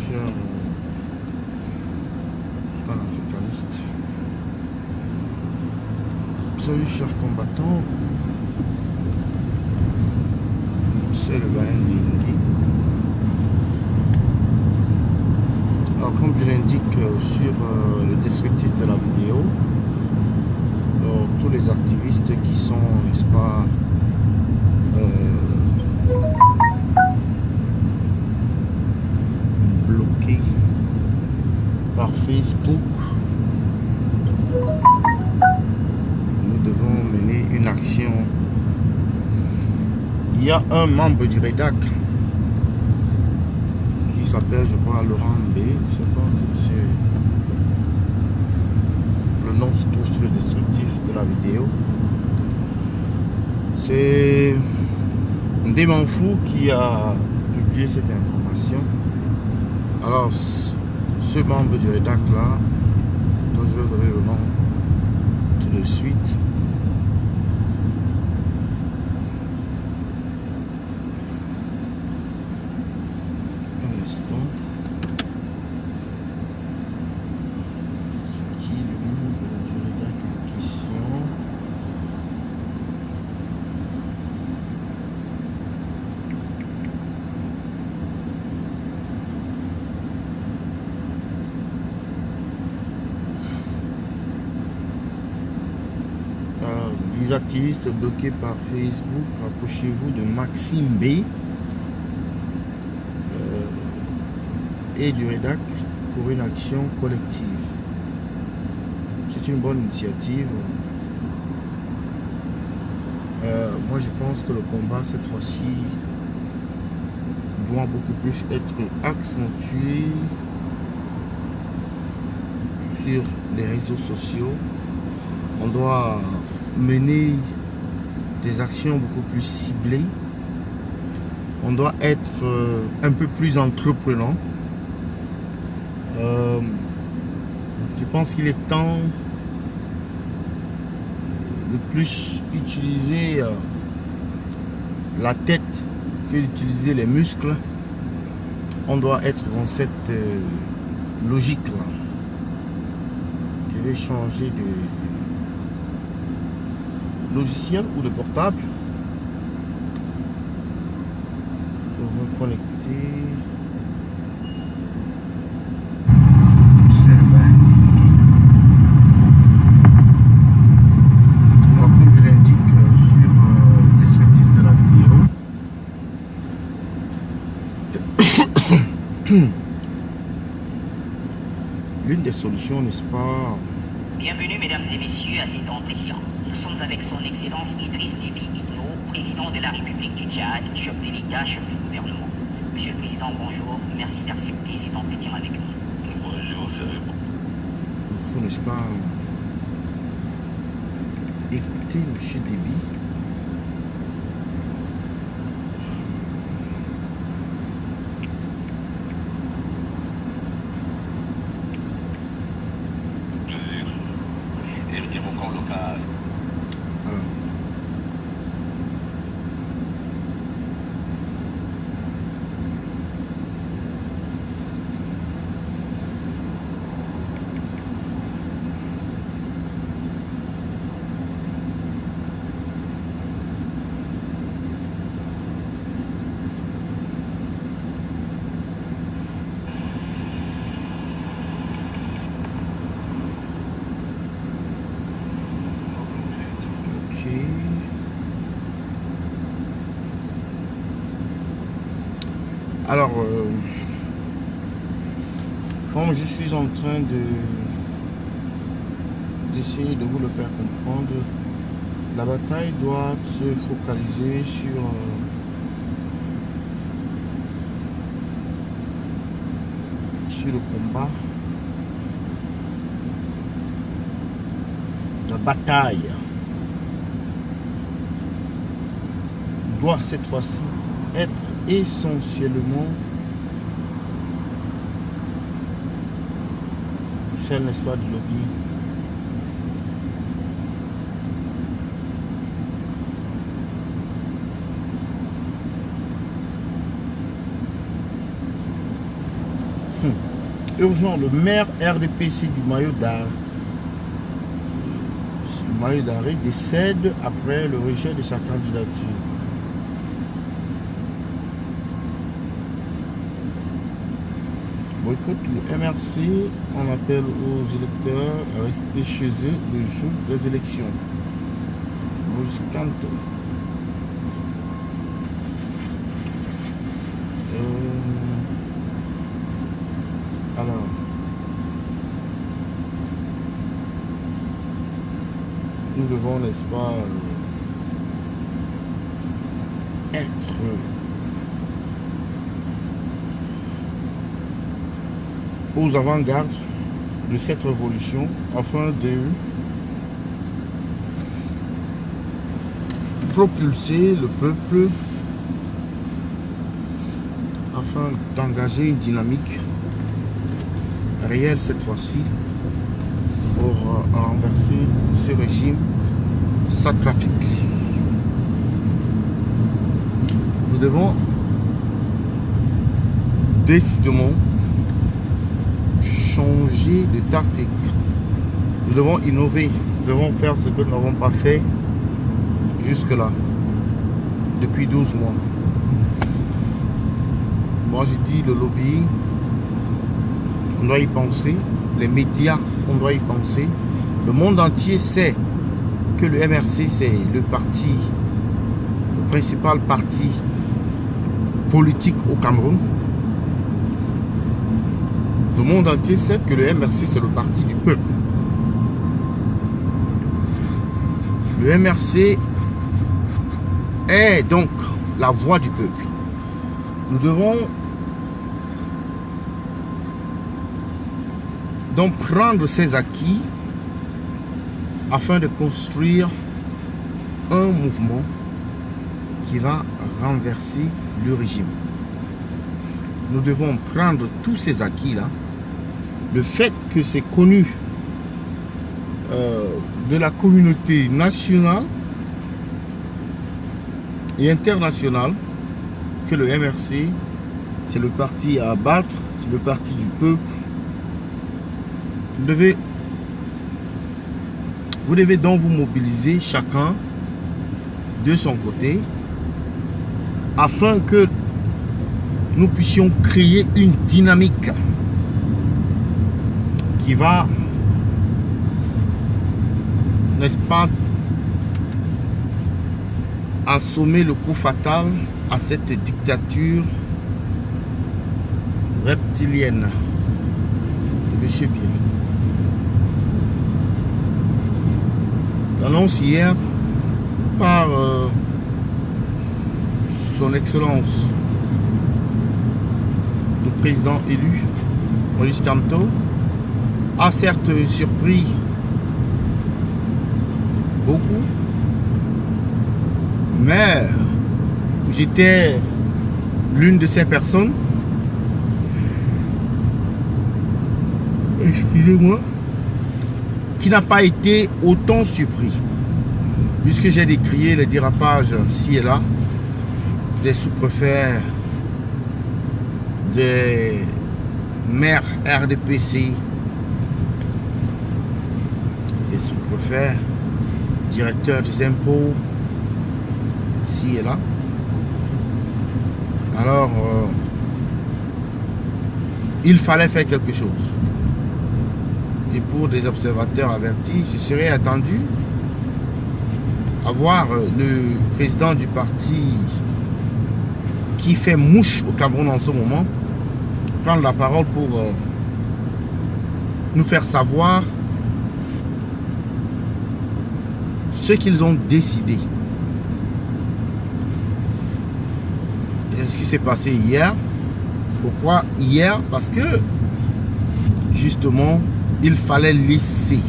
cher panafricaniste. Salut chers combattants, c'est le Baleine Lingi. Alors comme je l'indique sur le descriptif de la vidéo, tous les activistes qui sont, n'est-ce pas, bloqués par Facebook, nous devons mener une action. Il y a un membre du REDAC qui s'appelle, je crois, Laurent B. Je sais pas si c'est le nom se trouve sur le descriptif de la vidéo. C'est Démon Fou qui a publié cette information. Alors, ce membre du REDAC là, dont je vais donner le nom tout de suite. Un instant. C'est qui le membre du REDAC en question? Les activistes bloqués par Facebook, rapprochez-vous de Maxime B et du REDAC pour une action collective. C'est une bonne initiative. Moi je pense que le combat cette fois-ci doit beaucoup plus être accentué sur les réseaux sociaux. On doit mener des actions beaucoup plus ciblées. On doit être un peu plus entreprenant. Je pense qu'il est temps de plus utiliser la tête que d'utiliser les muscles. On doit être dans cette logique-là. Je vais changer de logiciel ou de portable pour me connecter. Alors, comme je l'indique sur le descriptif de la vidéo, l'une des solutions, n'est-ce pas? Bienvenue mesdames et messieurs à cet entretien. Nous sommes avec son excellence Idriss Déby Itno, président de la République du Tchad, chef de l'État, chef du gouvernement. Monsieur le Président, bonjour. Merci d'accepter cet entretien avec nous. Bonjour, c'est Il faut, n'est-ce pas, écouter M. Déby. plaisir. Évoquons local. Alors, ok. Alors, comme je suis en train d'essayer de vous le faire comprendre, la bataille doit se focaliser sur le combat. La bataille doit cette fois-ci être essentiellement celle, n'est-ce pas, du lobby. urgent, le maire RDPC du maillot d'arrêt. Le maillot d'arrêt décède après le rejet de sa candidature. Boycott le MRC, on appelle aux électeurs à rester chez eux le jour des élections. Maurice Kamto. Alors, nous devons, n'est-ce pas, être aux avant-gardes de cette révolution afin de propulser le peuple, afin d'engager une dynamique réelle cette fois-ci pour renverser ce régime satrapique. Nous devons décidément changer de tactique. Nous devons innover. Nous devons faire ce que nous n'avons pas fait jusque-là, depuis 12 mois. Moi, j'ai dit le lobby, on doit y penser. Les médias, on doit y penser. Le monde entier sait que le MRC, c'est le parti, le principal parti politique au Cameroun. Le monde entier sait que le MRC, c'est le parti du peuple. Le MRC est donc la voix du peuple. Nous devons donc prendre ces acquis afin de construire un mouvement qui va renverser le régime. Nous devons prendre tous ces acquis-là. Le fait que c'est connu de la communauté nationale et internationale que le MRC, c'est le parti à abattre, c'est le parti du peuple. Vous devez donc vous mobiliser chacun de son côté afin que nous puissions créer une dynamique qui va, n'est-ce pas, assommer le coup fatal à cette dictature reptilienne de M. Biya. L'annonce hier par son Excellence le président élu Maurice Kamto a certes surpris beaucoup, mais j'étais l'une de ces personnes, excusez-moi, qui n'a pas été autant surpris, puisque j'ai décrié les dérapages ci et là des sous-préfets, des maires RDPC, des sous-préfets, directeurs des impôts, ci et là. Alors, il fallait faire quelque chose. Et pour des observateurs avertis, je serais attendu à voir le président du parti qui fait mouche au Cameroun en ce moment prendre la parole pour nous faire savoir ce qu'ils ont décidé. Et ce qui s'est passé hier. Pourquoi hier? Parce que justement, il fallait laisser,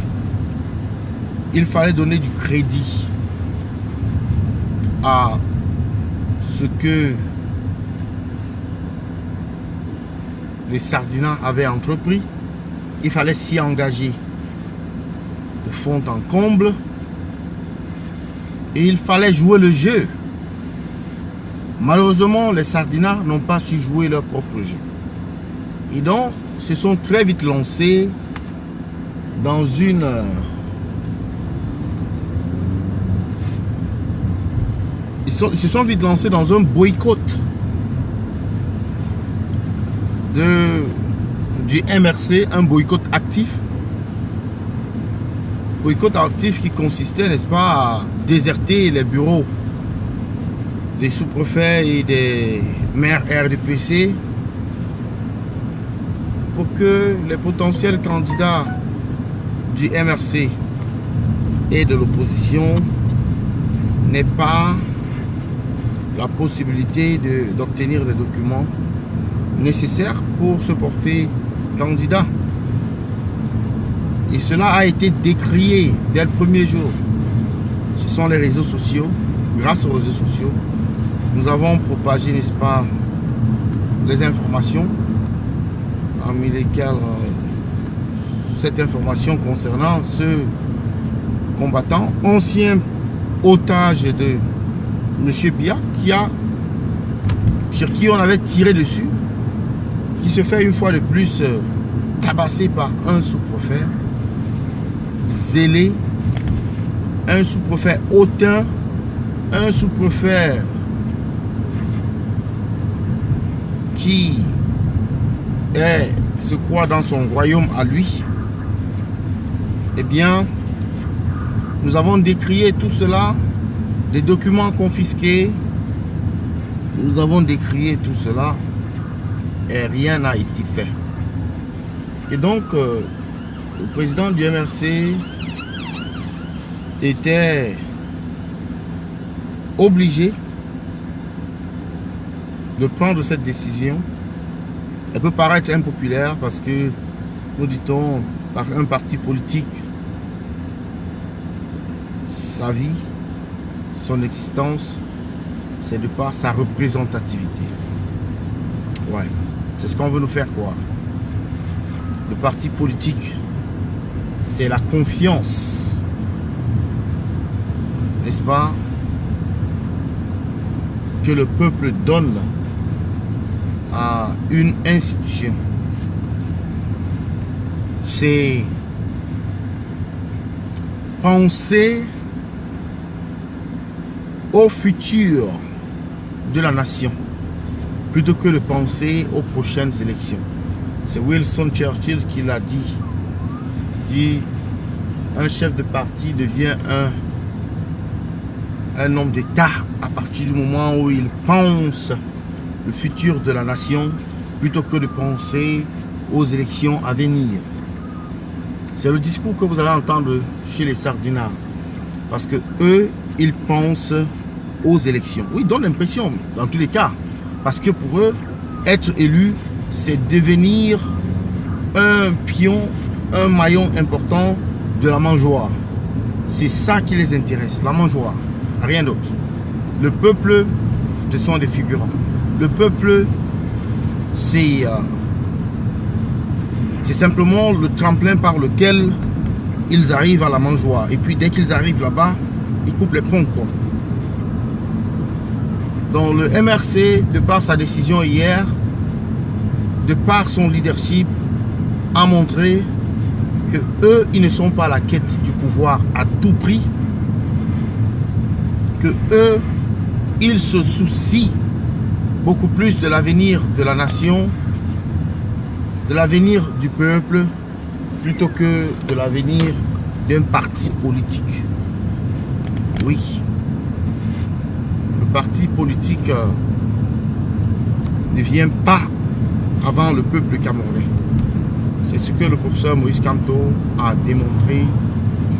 il fallait donner du crédit à ce que les Sardinats avaient entrepris. Il fallait s'y engager de fond en comble et il fallait jouer le jeu. Malheureusement, les Sardinats n'ont pas su jouer leur propre jeu. Et donc, se sont très vite lancés dans une... Ils se sont vite lancés dans un boycott du MRC, un boycott actif. Boycott actif qui consistait, n'est-ce pas, à déserter les bureaux des sous-préfets et des maires RDPC pour que les potentiels candidats du MRC et de l'opposition n'aient pas la possibilité d'obtenir les documents nécessaires pour se porter candidat. Et cela a été décrié dès le premier jour. Ce sont les réseaux sociaux. Grâce aux réseaux sociaux, nous avons propagé, n'est-ce pas, les informations, parmi lesquelles cette information concernant ce combattant, ancien otage de M. Biya, sur qui on avait tiré dessus, qui se fait une fois de plus tabassé par un sous-préfet zélé, un sous-préfet hautain, un sous-préfet qui se croit dans son royaume à lui. Eh bien, nous avons décrié tout cela, des documents confisqués, nous avons décrié tout cela et rien n'a été fait. Et donc, le président du MRC était obligé de prendre cette décision. Elle peut paraître impopulaire parce que, nous dit-on, par un parti politique, sa vie, son existence, c'est de par sa représentativité. Ouais, c'est ce qu'on veut nous faire croire. Le parti politique, c'est la confiance, n'est-ce pas, que le peuple donne à une institution. C'est penser au futur de la nation plutôt que de penser aux prochaines élections. C'est Winston Churchill qui l'a dit. Dit, un chef de parti devient un homme d'État à partir du moment où il pense le futur de la nation plutôt que de penser aux élections à venir. C'est le discours que vous allez entendre chez les sardinards. Parce que eux, ils pensent aux élections. Oui, ils donnent l'impression, dans tous les cas. Parce que pour eux, être élu, c'est devenir un pion, un maillon important de la mangeoire. C'est ça qui les intéresse, la mangeoire, rien d'autre. Le peuple, ce sont des figurants. Le peuple, c'est simplement le tremplin par lequel ils arrivent à la mangeoire. Et puis dès qu'ils arrivent là-bas, ils coupent les ponts, quoi. Donc le MRC, de par sa décision hier, de par son leadership, a montré que eux, ils ne sont pas à la quête du pouvoir à tout prix, que eux, ils se soucient beaucoup plus de l'avenir de la nation, de l'avenir du peuple, plutôt que de l'avenir d'un parti politique. Oui. Le parti politique ne vient pas avant le peuple camerounais. C'est ce que le professeur Moïse Kamto a démontré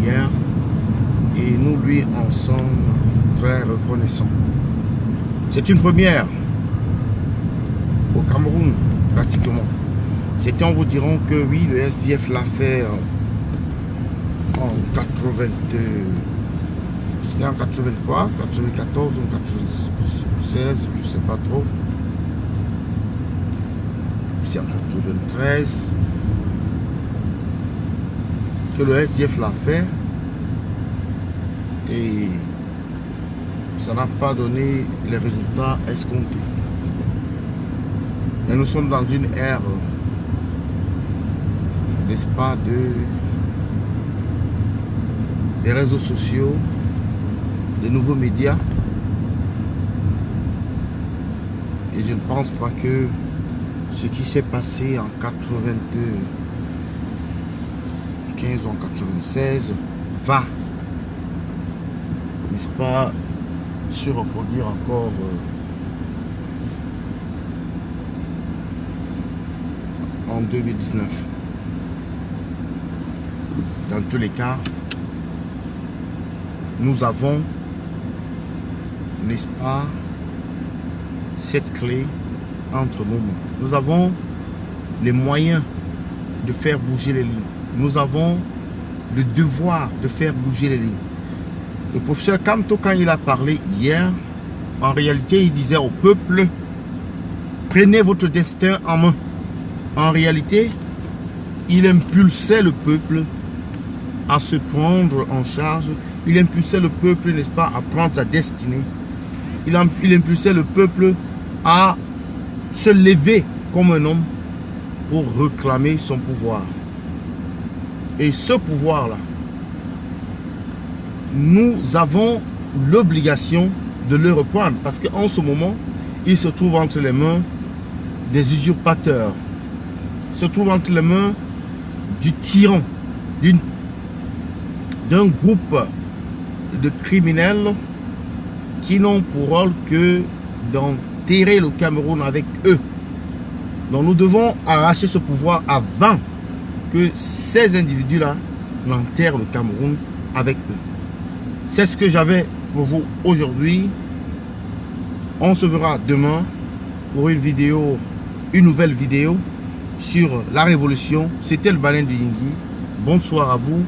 hier et nous lui en sommes très reconnaissants. C'est une première au Cameroun, pratiquement. Certains vous diront que oui, le SDF l'a fait en 80, c'était en 83, 94 ou 96, je ne sais pas trop. C'est en 93 que le SDF l'a fait et ça n'a pas donné les résultats escomptés. Mais nous sommes dans une ère n'est-ce pas, des réseaux sociaux, des nouveaux médias. Et je ne pense pas que ce qui s'est passé en 95 ou en 96 va, n'est-ce pas, se reproduire encore en 2019. Dans tous les cas, nous avons, n'est-ce pas, cette clé entre nos mains. Nous avons les moyens de faire bouger les lignes. Nous avons le devoir de faire bouger les lignes. Le professeur Kamto, quand il a parlé hier, en réalité, il disait au peuple, prenez votre destin en main. En réalité, il impulsait le peuple à se prendre en charge. Il impulsait le peuple, n'est-ce pas, à prendre sa destinée. Il impulsait le peuple à se lever comme un homme pour réclamer son pouvoir. Et ce pouvoir-là, nous avons l'obligation de le reprendre parce qu'en ce moment, il se trouve entre les mains des usurpateurs, il se trouve entre les mains du tyran, d'un groupe de criminels qui n'ont pour rôle que d'enterrer le Cameroun avec eux. Donc nous devons arracher ce pouvoir avant que ces individus-là n'enterrent le Cameroun avec eux. C'est ce que j'avais pour vous aujourd'hui. On se verra demain pour une nouvelle vidéo sur la révolution. C'était le Baleine de Yingui. Bonsoir à vous.